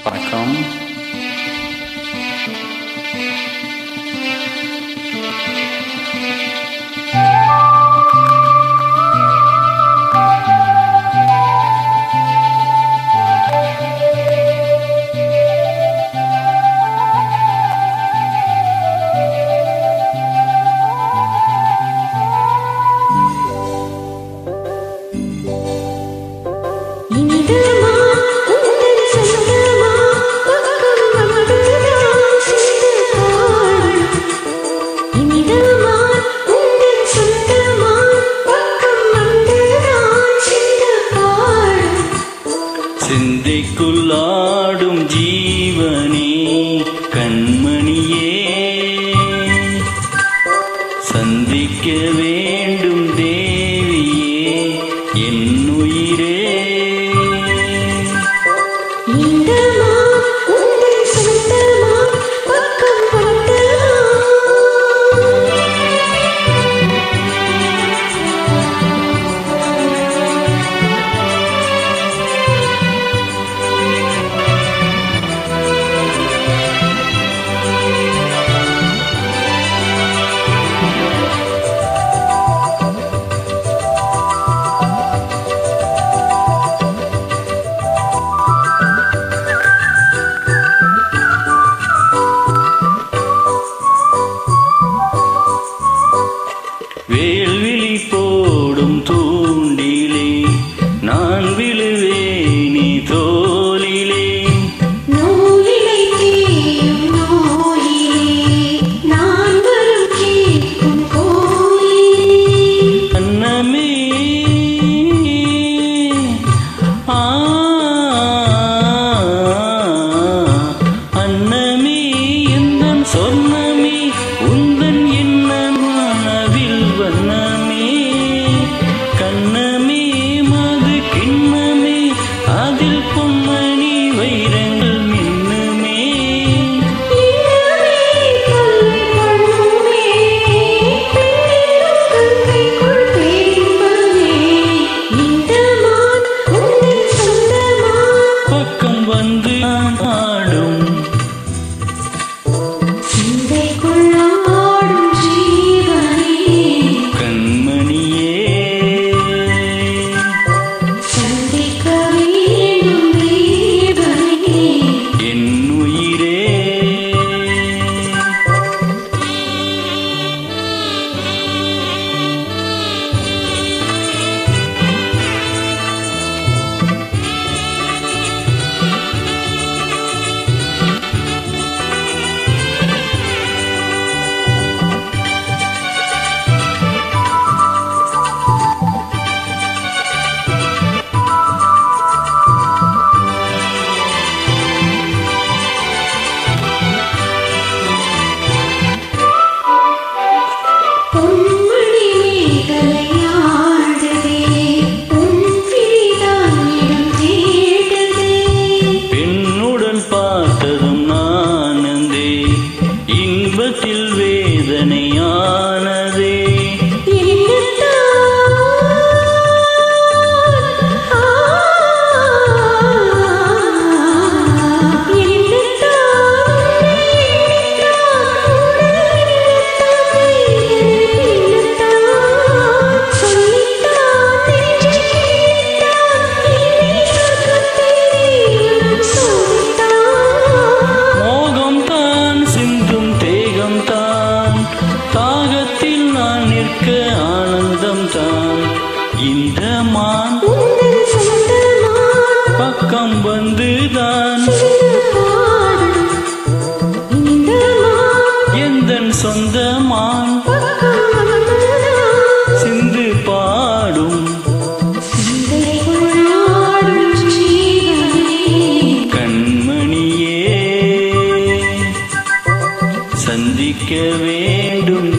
வணக்கம். சிந்தைக்குள்ளாடும் ஜீவனே கண்மணியே, சந்திக்க வேண்டும் தேவியே என் உயிரே. வேல்விழி போடும் தூண்டிலே நான் விழுவேனே தோளிலே, நூலிலை தீயும் நூலிலே நான் வரும் கேட்கும் கோயிலே. அன்னமே அன்னமே எந்தன் சொன்னமே உந்தன் என்ன மனவில் வண்ணமே, கண்ணமே மது கிண்ணமே அதில் பொன்மணி வைரங்கள் மின்னுமே. பக்கம் வந்து ஆடும் கண்மணியே, என் உயிரே. பெண்ணுடன் பார்த்ததும் நானந்தே இன்பத்தில் வேதனையானதே. மோகம் தான் சிந்தும் தேகம் தான், தாகத்தில் நான் நிற்க ஆனந்தம் தான். இந்த மான் பக்கம் வந்துதான் எந்தன் சொந்த மான் சிந்து பாடும் கண்மணியே, சந்திக்க வேண்டும்